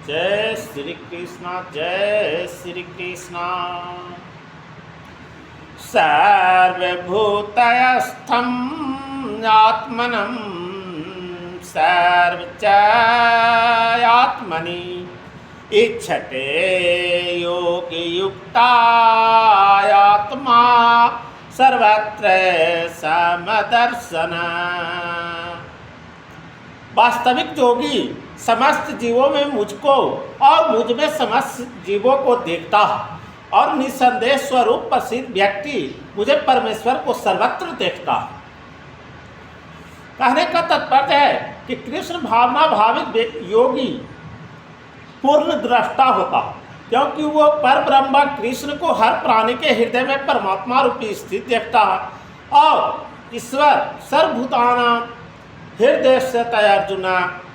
जय श्री कृष्ण, जय श्री कृष्ण। सर्वभूतस्थं आत्मनं सर्वचात्मनि इच्छते योगयुक्तात्मा सर्वत्र समदर्शन। वास्तविक योगी समस्त जीवों में मुझको और मुझ में समस्त जीवों को देखता है और निसंदेह स्वरूप प्रसिद्ध व्यक्ति मुझे परमेश्वर को सर्वत्र देखता है। कहने का तात्पर्य है कि कृष्ण भावना भावित योगी पूर्ण दृष्टा होता है, क्योंकि वो परब्रह्म कृष्ण को हर प्राणी के हृदय में परमात्मा रूपी स्थित देखता है और ईश्वर सर्वभूतानां हृदय से अर्जुन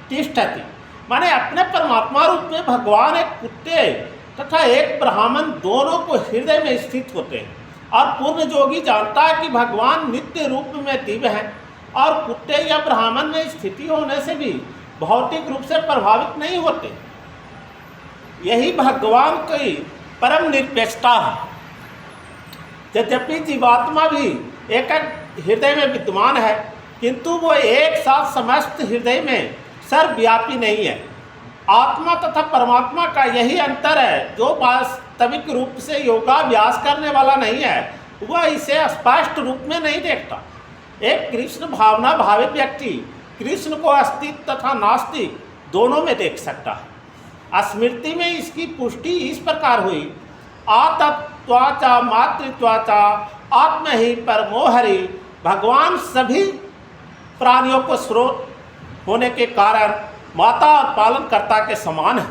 तिष्ठति, माने अपने परमात्मा रूप में भगवान एक कुत्ते तथा एक ब्राह्मण दोनों को हृदय में स्थित होते हैं। और पूर्ण योगी जानता है कि भगवान नित्य रूप में दिव्य हैं और कुत्ते या ब्राह्मण में स्थिति होने से भी भौतिक रूप से प्रभावित नहीं होते। यही भगवान की परम निरपेक्षता है। यद्यपि जीवात्मा भी एक हृदय में विद्यमान है, किंतु वो एक साथ समस्त हृदय में सर्वव्यापी नहीं है। आत्मा तथा परमात्मा का यही अंतर है। जो वास्तविक रूप से योगाभ्यास करने वाला नहीं है वह इसे स्पष्ट रूप में नहीं देखता। एक कृष्ण भावना भावित व्यक्ति कृष्ण को अस्तित्व तथा नास्तिक दोनों में देख सकता है। स्मृति में इसकी पुष्टि इस प्रकार हुई, आतत्वाचा मातृत्वाचा आत्म ही परमोहरि। भगवान सभी प्राणियों को स्रोत होने के कारण माता और पालनकर्ता के समान है।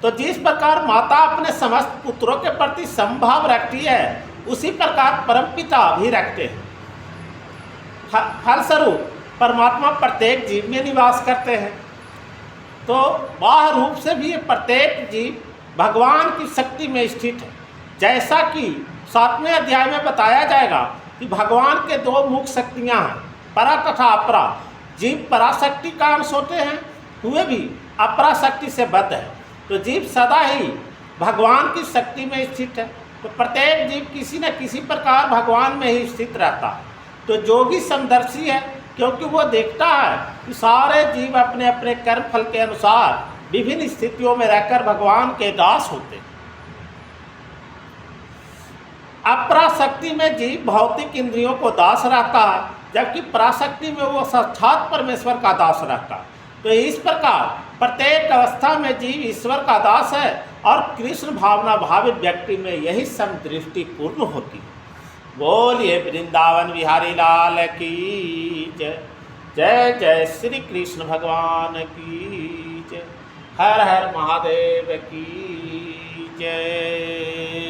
तो जिस प्रकार माता अपने समस्त पुत्रों के प्रति समभाव रखती है, उसी प्रकार परमपिता भी रखते हैं। फलस्वरूप परमात्मा प्रत्येक जीव में निवास करते हैं। तो बाह्य रूप से भी प्रत्येक जीव भगवान की शक्ति में स्थित है। जैसा कि 7वें अध्याय में बताया जाएगा कि भगवान के दो मुख्य शक्तियाँ हैं, परा तथा अपरा। जीव पराशक्ति का अंश होते हैं, हुए भी अपराशक्ति से बद्ध है। तो जीव सदा ही भगवान की शक्ति में स्थित है। तो प्रत्येक जीव किसी न किसी प्रकार भगवान में ही स्थित रहता है। तो योगी समदर्शी है, क्योंकि वो देखता है कि सारे जीव अपने अपने कर्म फल के अनुसार विभिन्न स्थितियों में रहकर भगवान के दास होते हैं। अपराशक्ति में जीव भौतिक इंद्रियों को दास रहता है, जबकि पराशक्ति में वो साक्षात परमेश्वर का दास रहता है। तो इस प्रकार प्रत्येक अवस्था में जीव ईश्वर का दास है और कृष्ण भावना भावित व्यक्ति में यही समदृष्टि पूर्ण होती है। बोलिए वृंदावन बिहारी लाल की जय। जय जय श्री कृष्ण भगवान की जय। हर हर महादेव की जय।